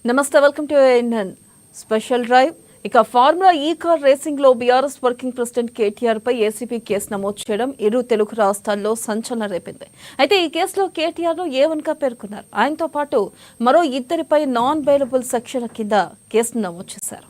నమస్తే, welcome to NN special drive. ఇక formula ఈ కార్ రేసింగ్ లో బీఆర్ఎస్ వర్కింగ్ ప్రెసిడెంట్ కేటీఆర్ పై ఏసీబీ కేసు నమోదు చేయడం ఇరు తెలుగు రాష్ట్రాల్లో సంచలనం రేపింది. అయితే ఈ కేసులో కేటీఆర్ ను A1 గా పేర్కొన్నారు. ఆయనతో పాటు మరో ఇద్దరిపై నాన్ బెయిలబుల్ సెక్షన్ల కింద కేసును నమోదు చేశారు.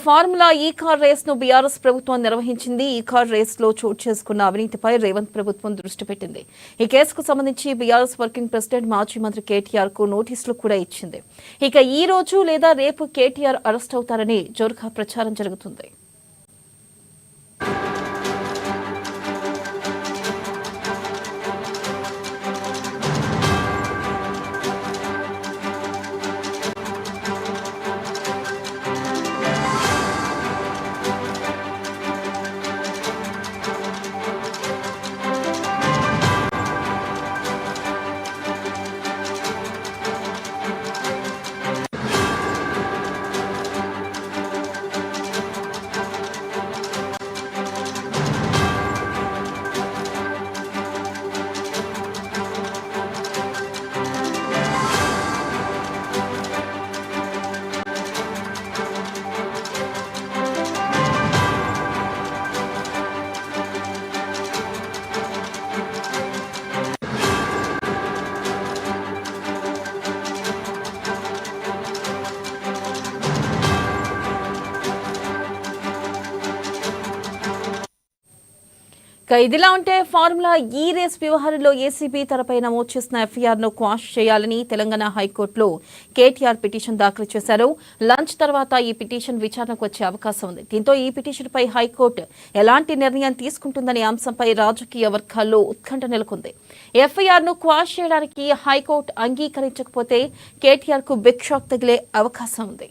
ఫార్ములా ఈ కార్ రేస్ ను బీఆర్ఎస్ ప్రభుత్వం నిర్వహించింది. ఈ కార్ రేస్ లో చోటు చేసుకున్న అవినీతిపై రేవంత్ ప్రభుత్వం దృష్టి పెట్టింది. ఈ కేసుకు సంబంధించి బీఆర్ఎస్ వర్కింగ్ ప్రెసిడెంట్ మాజీ మంత్రి కేటీఆర్ కు నోటీసులు కూడా ఇచ్చింది. ఇక ఈ రోజు లేదా రేపు కేటీఆర్ అరెస్ట్ అవుతారని జోరుగా ప్రచారం జరుగుతుంది. ఇదిలా ఉంటే ఫార్ములా ఈ రేస్ వ్యవహారంలో ఏసీబీ తనపై నమోదు చేసిన ఎఫ్ఐఆర్ ను క్వాష్ చేయాలని తెలంగాణ హైకోర్టులో కేటీఆర్ పిటిషన్ దాఖలు చేశారు. లంచ్ తర్వాత ఈ పిటిషన్ విచారణకు వచ్చే అవకాశం ఉంది. దీంతో ఈ పిటిషన్ పై హైకోర్టు ఎలాంటి నిర్ణయం తీసుకుంటుందనే అంశంపై రాజకీయ వర్గాల్లో ఉత్కంఠ నెలకొంది. ఎఫ్ఐఆర్ ను క్వాష్ చేయడానికి హైకోర్టు అంగీకరించకపోతే కేటీఆర్ కు బిగ్ షాక్ తగిలే అవకాశం ఉంది.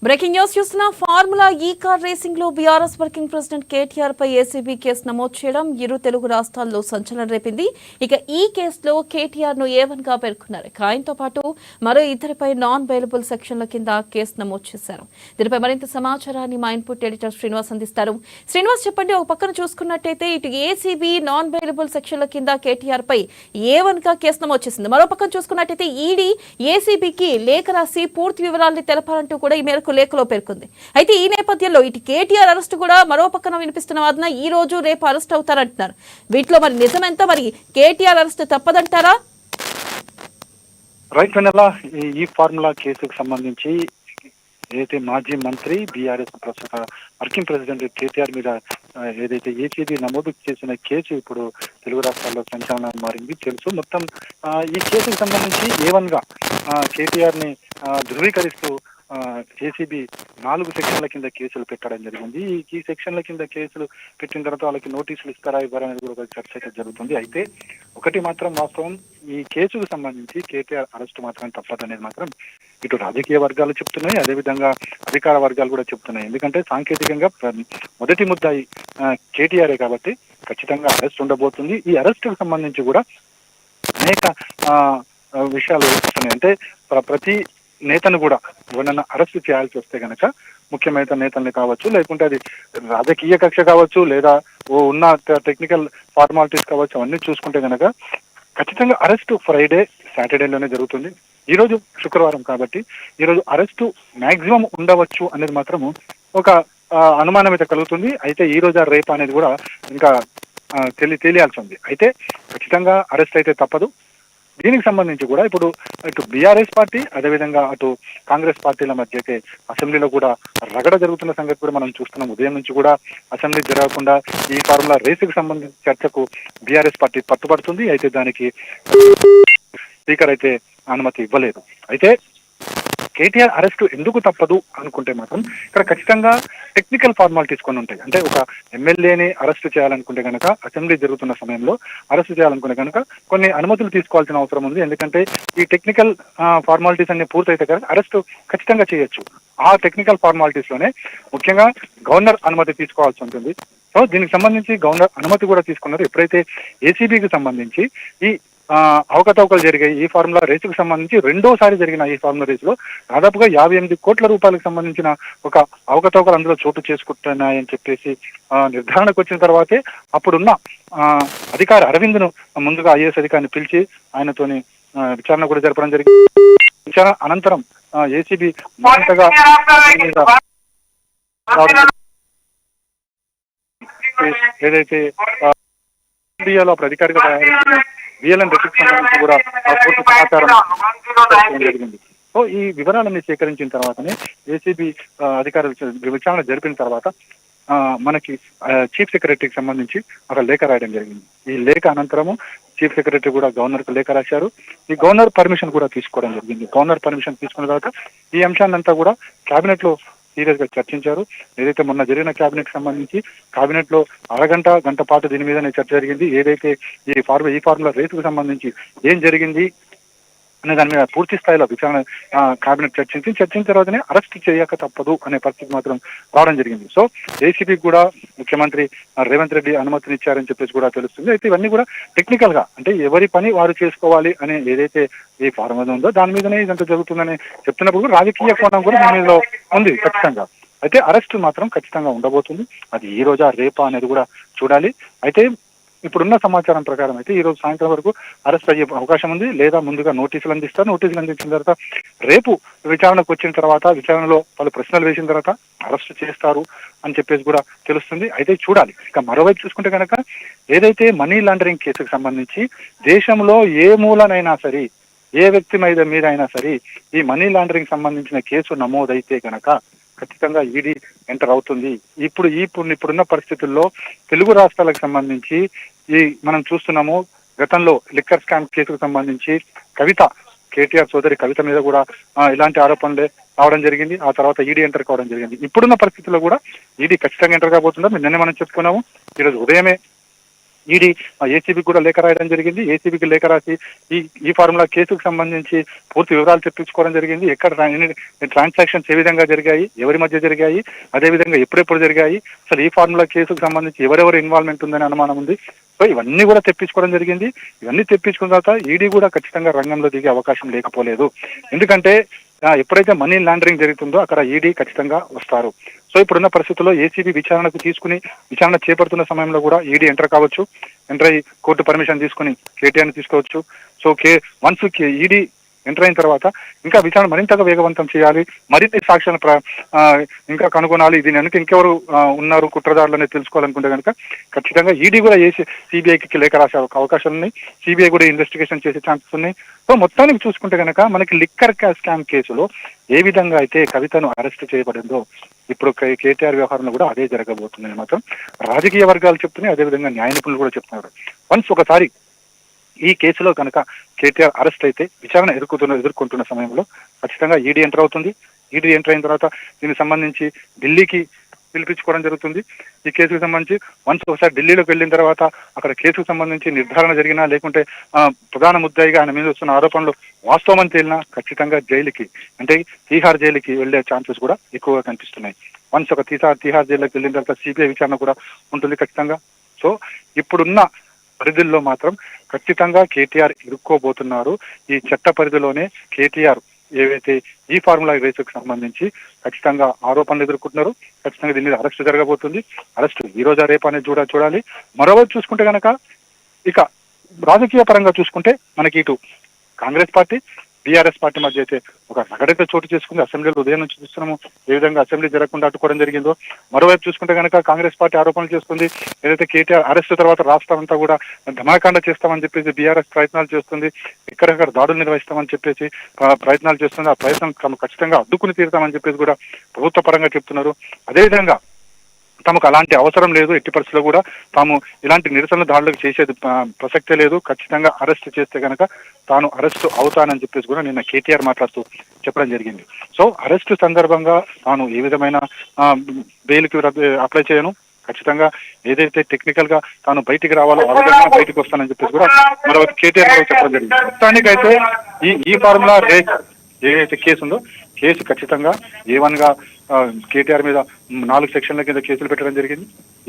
బ్రేకింగ్ న్యూస్ చూస్తున్న ఫార్ములా ఈ కార్ రేసింగ్ లో బీఆర్ఎస్ వర్కింగ్ ప్రెసిడెంట్ కేటీఆర్ పై ఏసీబీ కేసు నమోదు చేయడం ఇరు తెలుగు రాష్ట్రాల్లో సంచలనం రేపింది. ఇక ఈ కేసులో కేటీఆర్ ను A1 గా పేర్కొన్నారు. ఆయనతో పాటు మరో ఇద్దరిపై నాన్ బెయిలబుల్ సెక్షన్ల కింద కేసు నమోదు చేశారు. దీనిపై మరింత సమాచారాన్ని మా ఇన్పుట్ ఎడిటర్ శ్రీనివాస్ అందిస్తారు. శ్రీనివాస్, చెప్పండి. ఒక పక్కన చూసుకున్నట్టయితే ఇటు ఏసీబీ నాన్ బెయిలబుల్ సెక్షన్ల కింద కేటీఆర్ పై A1 గా కేసు నమోదు చేసింది. మరో పక్కన చూసుకున్నట్టయితే ఈడీ ఏసీబీకి లేఖ రాసి పూర్తి వివరాలను తెలపాలంటూ కూడా ఈ మేరకు లేఖలో పేర్కొంది. అయితే ఈ నేపథ్యంలో ఇటు కేటీఆర్ అరెస్ట్ కూడా మరో పక్కన వినిపిస్తున్న వాదన ఈ రోజు రేపు అరెస్ట్ అవుతారంటున్నారు. వీటిలో మరి నిజమెంత? మరి కేటీఆర్ అరెస్ట్ తప్పదంటారా? రైట్ వెనలా ఈ ఫార్ములా కేసుకు సంబంధించి ఏదైతే మాజీ మంత్రి బీఆర్ఎస్ ప్రస్తుత వర్కింగ్ ప్రెసిడెంట్ కేటీఆర్ మీద ఏదైతే ఏసీబీ నమోదు చేసిన కేసు ఇప్పుడు తెలుగు రాష్ట్రాల్లో సంచలనం మారింది. తెలుసు మొత్తం ఈ కేసుకు సంబంధించి A1 గా కేటీఆర్ ని ధృవీకరిస్తూ ఏసీబీ 4 సెక్షన్ల కింద కేసులు పెట్టడం జరిగింది. ఈ సెక్షన్ల కింద కేసులు పెట్టిన తర్వాత వాళ్ళకి నోటీసులు ఇస్తారా ఇవ్వరా అనేది కూడా ఒక చర్చ అయితే జరుగుతుంది. అయితే ఒకటి మాత్రం వాస్తవం, ఈ కేసుకు సంబంధించి కేటీఆర్ అరెస్ట్ మాత్రం తప్పదనేది మాత్రం ఇటు రాజకీయ వర్గాలు చెప్తున్నాయి, అదేవిధంగా అధికార వర్గాలు కూడా చెప్తున్నాయి. ఎందుకంటే సాంకేతికంగా మొదటి ముద్దాయి కేటీఆర్ఏ కాబట్టి ఖచ్చితంగా అరెస్ట్ ఉండబోతుంది. ఈ అరెస్టుకు సంబంధించి కూడా అనేక విషయాలు వస్తున్నాయి. అంటే ప్రతి నేతను కూడా ఎవరన్నా అరెస్ట్ చేయాల్సి వస్తే గనక ముఖ్యమైన నేతల్ని కావచ్చు, లేకుంటే అది రాజకీయ కక్ష కావచ్చు, లేదా ఉన్న టెక్నికల్ ఫార్మాలిటీస్ కావచ్చు, అవన్నీ చూసుకుంటే గనక ఖచ్చితంగా అరెస్ట్ ఫ్రైడే సాటర్డేలోనే జరుగుతుంది. ఈ రోజు శుక్రవారం కాబట్టి ఈ రోజు అరెస్టు మాక్సిమం ఉండవచ్చు అనేది మాత్రము ఒక అనుమానం అయితే కలుగుతుంది. అయితే ఈ రోజు రేపు అనేది కూడా ఇంకా తెలియాల్సి ఉంది. అయితే ఖచ్చితంగా అరెస్ట్ అయితే తప్పదు. దీనికి సంబంధించి కూడా ఇప్పుడు ఇటు బీఆర్ఎస్ పార్టీ, అదేవిధంగా అటు కాంగ్రెస్ పార్టీల మధ్య అయితే అసెంబ్లీలో కూడా రగడ జరుగుతున్న సంగతి కూడా మనం చూస్తున్నాం. ఉదయం నుంచి కూడా అసెంబ్లీ జరగకుండా ఈ ఫార్ములా రేసుకు సంబంధించిన చర్చకు బీఆర్ఎస్ పార్టీ పట్టుబడుతుంది. అయితే దానికి స్పీకర్ అయితే అనుమతి ఇవ్వలేదు. అయితే కేటీఆర్ అరెస్టు ఎందుకు తప్పదు అనుకుంటే మాత్రం ఇక్కడ ఖచ్చితంగా టెక్నికల్ ఫార్మాలిటీస్ కొన్ని ఉంటాయి. అంటే ఒక ఎమ్మెల్యేని అరెస్ట్ చేయాలనుకుంటే కనుక అసెంబ్లీ జరుగుతున్న సమయంలో అరెస్ట్ చేయాలనుకుంటే కనుక కొన్ని అనుమతులు తీసుకోవాల్సిన అవసరం ఉంది. ఎందుకంటే ఈ టెక్నికల్ ఫార్మాలిటీస్ అన్ని పూర్తయితే కనుక అరెస్ట్ ఖచ్చితంగా చేయొచ్చు. ఆ టెక్నికల్ ఫార్మాలిటీస్ లోనే ముఖ్యంగా గవర్నర్ అనుమతి తీసుకోవాల్సి ఉంటుంది. సో దీనికి సంబంధించి గవర్నర్ అనుమతి కూడా తీసుకున్నారు. ఎప్పుడైతే ఏసీబీకి సంబంధించి ఈ అవకతవకలు జరిగాయి, ఈ ఫార్ములా రేసుకు సంబంధించి రెండోసారి జరిగిన ఈ ఫార్ములా రేసులో దాదాపుగా 58 కోట్ల రూపాయలకు సంబంధించిన ఒక అవకతవకలు అందులో చోటు చేసుకుంటున్నాయని చెప్పేసి నిర్ధారణకు వచ్చిన తర్వాతే అప్పుడున్న అధికారి అరవింద్ను ముందుగా ఐఏఎస్ అధికారిని పిలిచి ఆయనతోని విచారణ కూడా జరపడం జరిగింది. విచారణ అనంతరం ఏసీబీ మరింతగా ఏదైతే ఇండియాలో అప్పుడు అధికారిగా బిఎల్ఎన్ రెడ్డికి సంబంధించి కూడా పూర్తి సమాచారం జరిగింది. సో ఈ వివరాలన్నీ సేకరించిన తర్వాతనే ఏసీబీ అధికారులు విచారణ జరిపిన తర్వాత మనకి చీఫ్ సెక్రటరీకి సంబంధించి ఒక లేఖ రాయడం జరిగింది. ఈ లేఖ అనంతరము చీఫ్ సెక్రటరీ కూడా గవర్నర్ కు లేఖ రాశారు. ఈ గవర్నర్ పర్మిషన్ కూడా తీసుకోవడం జరిగింది. గవర్నర్ పర్మిషన్ తీసుకున్న తర్వాత ఈ అంశాన్నంతా కూడా కేబినెట్ లో సీరియస్ గా చర్చించారు. ఏదైతే మొన్న జరిగిన కేబినెట్ సంబంధించి కేబినెట్ లో గంట పాటు దీని మీదనే చర్చ జరిగింది. ఏదైతే ఈ ఫార్ములా రేసుకు సంబంధించి ఏం జరిగింది అనే దాని మీద పూర్తి స్థాయిలో విచారణ కేబినెట్ చర్చించిన తర్వాతనే అరెస్ట్ చేయక తప్పదు అనే పరిస్థితి మాత్రం రావడం జరిగింది. సో ఏసీబీ కూడా ముఖ్యమంత్రి రేవంత్ రెడ్డి అనుమతినిచ్చారని చెప్పేసి కూడా తెలుస్తుంది. అయితే ఇవన్నీ కూడా టెక్నికల్ గా అంటే ఎవరి పని వారు చేసుకోవాలి అనే ఏదైతే ఈ ఫార్ములా ఉందో దాని మీదనే ఇదంతా జరుగుతుందని చెప్తున్నప్పుడు కూడా రాజకీయ కోణం కూడా దీని మీద ఉంది ఖచ్చితంగా. అయితే అరెస్ట్ మాత్రం ఖచ్చితంగా ఉండబోతుంది. అది ఈ రోజా రేపా అనేది కూడా చూడాలి. అయితే ఇప్పుడున్న సమాచారం ప్రకారం అయితే ఈ రోజు సాయంత్రం వరకు అరెస్ట్ అయ్యే అవకాశం ఉంది, లేదా ముందుగా నోటీసులు అందిస్తారు. నోటీసులు అందించిన తర్వాత రేపు విచారణకు వచ్చిన తర్వాత విచారణలో పలు ప్రశ్నలు వేసిన తర్వాత అరెస్ట్ చేస్తారు అని చెప్పేసి కూడా తెలుస్తుంది. అయితే చూడాలి. ఇక మరోవైపు చూసుకుంటే కనుక ఏదైతే మనీ లాండరింగ్ కేసుకు సంబంధించి దేశంలో ఏ మూలనైనా సరే, ఏ వ్యక్తి మీద అయినా సరే ఈ మనీ లాండరింగ్ సంబంధించిన కేసు నమోదైతే కనుక ఖచ్చితంగా ఈడీ ఎంటర్ అవుతుంది. ఇప్పుడున్న పరిస్థితుల్లో తెలుగు రాష్ట్రాలకు సంబంధించి మనం చూస్తున్నాము. గతంలో లిక్కర్ స్కామ్ కేసుకు సంబంధించి కవిత, కేటీఆర్ సోదరి కవిత మీద కూడా ఇలాంటి ఆరోపణలే రావడం జరిగింది. ఆ తర్వాత ఈడీ ఎంటర్ కావడం జరిగింది. ఇప్పుడున్న పరిస్థితుల్లో కూడా ఈడీ ఖచ్చితంగా ఎంటర్ కాబోతుందా నిన్నే మనం చెప్పుకున్నాము. ఈరోజు ఉదయమే ఈడీ ఏసీబీకి కూడా లేఖ రాయడం జరిగింది. ఏసీబీకి లేఖ రాసి ఈ ఫార్ములా కేసుకు సంబంధించి పూర్తి వివరాలు తెప్పించుకోవడం జరిగింది. ఎక్కడ ట్రాన్సాక్షన్స్ ఏ విధంగా జరిగాయి, ఎవరి మధ్య జరిగాయి, అదేవిధంగా ఎప్పుడెప్పుడు జరిగాయి, అసలు ఈ ఫార్ములా కేసుకు సంబంధించి ఎవరెవరు ఇన్వాల్వ్మెంట్ ఉందని అనుమానం ఉంది. సో ఇవన్నీ కూడా తెప్పించుకోవడం జరిగింది. ఇవన్నీ తెప్పించుకున్న తర్వాత ఈడీ కూడా ఖచ్చితంగా రంగంలో దిగే అవకాశం లేకపోలేదు. ఎందుకంటే ఎప్పుడైతే మనీ లాండరింగ్ జరుగుతుందో అక్కడ ఈడీ ఖచ్చితంగా వస్తారు. సో ఇప్పుడున్న పరిస్థితుల్లో ఏసీబీ విచారణ చేపడుతున్న సమయంలో కూడా ఈడీ ఎంటర్ కావచ్చు. ఎంటర్ అయ్యి కోర్టు పర్మిషన్ తీసుకుని కేటీఆర్ని తీసుకోవచ్చు. సో వన్స్ ఈడీ ఎంటర్ అయిన తర్వాత ఇంకా విచారణ మరింతగా వేగవంతం చేయాలి, మరిన్ని సాక్ష్యాలను ఇంకా కనుగొనాలి. దీని వెనక ఇంకెవరు ఉన్నారు కుట్రదారులని తెలుసుకోవాలనుకుంటే కనుక ఖచ్చితంగా ఈడీ కూడా సిబిఐకి లేఖ రాసే అవకాశాలు ఉన్నాయి. సిబిఐ కూడా ఇన్వెస్టిగేషన్ చేసే ఛాన్సెస్ ఉన్నాయి. సో మొత్తానికి చూసుకుంటే కనుక మనకి లిక్కర్ స్కామ్ కేసులో ఏ విధంగా అయితే కవితను అరెస్ట్ చేయబడిందో ఇప్పుడు కేటీఆర్ వ్యవహారంలో కూడా అదే జరగబోతుందని మాత్రం రాజకీయ వర్గాలు చెప్తున్నాయి, అదేవిధంగా న్యాయ నిపుణులు కూడా చెప్తున్నారు. వన్స్ ఒకసారి ఈ కేసులో కనుక కేటీఆర్ అరెస్ట్ అయితే విచారణ ఎదుర్కొంటున్న సమయంలో ఖచ్చితంగా ఈడీ ఎంటర్ అవుతుంది. ఈడీ ఎంటర్ అయిన తర్వాత దీనికి సంబంధించి ఢిల్లీకి పిలిపించుకోవడం జరుగుతుంది. ఈ కేసుకు సంబంధించి వన్స్ ఒకసారి ఢిల్లీలోకి వెళ్ళిన తర్వాత అక్కడ కేసుకు సంబంధించి నిర్ధారణ జరిగినా లేకుంటే ప్రధాన ముద్దాయిగా ఆయన మీద వస్తున్న ఆరోపణలు వాస్తవం అని తేలినా ఖచ్చితంగా జైలుకి అంటే తీహార్ జైలుకి వెళ్లే ఛాన్సెస్ కూడా ఎక్కువగా కనిపిస్తున్నాయి. వన్స్ ఒక తీహార్ జైలుకి వెళ్ళిన తర్వాత సిబిఐ విచారణ కూడా ఉంటుంది ఖచ్చితంగా. సో ఇప్పుడున్న పరిధుల్లో మాత్రం ఖచ్చితంగా కేటీఆర్ ఇరుక్కోబోతున్నారు. ఈ చట్ట పరిధిలోనే కేటీఆర్ ఏవైతే ఈ ఫార్ములా రేసుకు సంబంధించి ఖచ్చితంగా ఆరోపణలు ఎదుర్కొంటున్నారు. ఖచ్చితంగా దీని మీద అరెస్ట్ జరగబోతుంది. అరెస్ట్ ఈ రోజా రేపు అనేది చూడాలి. మరోవైపు చూసుకుంటే కనుక ఇక రాజకీయ పరంగా చూసుకుంటే మనకి ఇటు కాంగ్రెస్ పార్టీ బీఆర్ఎస్ పార్టీ మధ్య అయితే ఒక నగడైతే చోటు చేసుకుంది. అసెంబ్లీలో ఉదయం నుంచి చూస్తున్నాము ఏ విధంగా అసెంబ్లీ జరగకుండా అడ్డుకోవడం జరిగిందో. మరోవైపు చూసుకుంటే కనుక కాంగ్రెస్ పార్టీ ఆరోపణలు చేస్తుంది. ఏదైతే కేటీఆర్ అరెస్ట్ తర్వాత రాష్ట్రం అంతా కూడా ధమాకాండ చేస్తామని చెప్పేసి బీఆర్ఎస్ ప్రయత్నాలు చేస్తుంది. ఎక్కడెక్కడ దాడులు నిర్వహిస్తామని చెప్పేసి ప్రయత్నాలు చేస్తుంది. ఆ ప్రయత్నం ఖచ్చితంగా అడ్డుకుని తీరుతామని చెప్పేసి కూడా ప్రభుత్వ పరంగా చెప్తున్నారు. అదేవిధంగా తమకు అలాంటి అవసరం లేదు, ఎట్టి పరిస్థితుల్లో కూడా తాము ఇలాంటి నిరసనల దాడులకు చేసేది ప్రసక్తే లేదు. ఖచ్చితంగా అరెస్ట్ చేస్తే కనుక తాను అరెస్ట్ అవుతానని చెప్పేసి కూడా నిన్న కేటీఆర్ మాట్లాడుతూ చెప్పడం జరిగింది. సో అరెస్ట్ సందర్భంగా తాను ఏ విధమైన బెయిల్కి అప్లై చేయను, ఖచ్చితంగా ఏదైతే టెక్నికల్ గా తాను బయటికి రావాలో ఆ విధంగా బయటకు వస్తానని చెప్పేసి కూడా మరో కేటీఆర్ కూడా చెప్పడం జరిగింది. మొత్తానికైతే ఈ ఫార్ములా రేస్ ఏదైతే కేసు ఉందో కేసు ఖచ్చితంగా A1 గా కేటీఆర్ మీద 4 సెక్షన్ల కింద కేసులు పెట్టడం జరిగింది.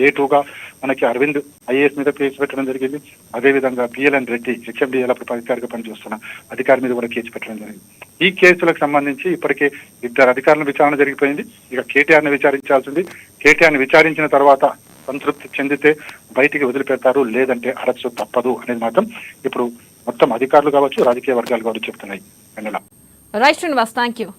A2 గా మనకి అరవింద్ IAS మీద కేసు పెట్టడం జరిగింది. అదేవిధంగా PLN రెడ్డి HMDL అప్పుడు అధికారిగా పనిచేస్తున్న అధికారి మీద కూడా కేసు పెట్టడం జరిగింది. ఈ కేసులకు సంబంధించి ఇప్పటికే 2 అధికారుల విచారణ జరిగిపోయింది. ఇక కేటీఆర్ ని విచారించాల్సింది. కేటీఆర్ ని విచారించిన తర్వాత సంతృప్తి చెందితే బయటికి వదిలిపెడతారు, లేదంటే అరెస్టు తప్పదు అనేది మాత్రం ఇప్పుడు మొత్తం అధికారులు కావచ్చు రాజకీయ వర్గాలు కావచ్చు చెప్తున్నాయి. Right Srinivas, thank you.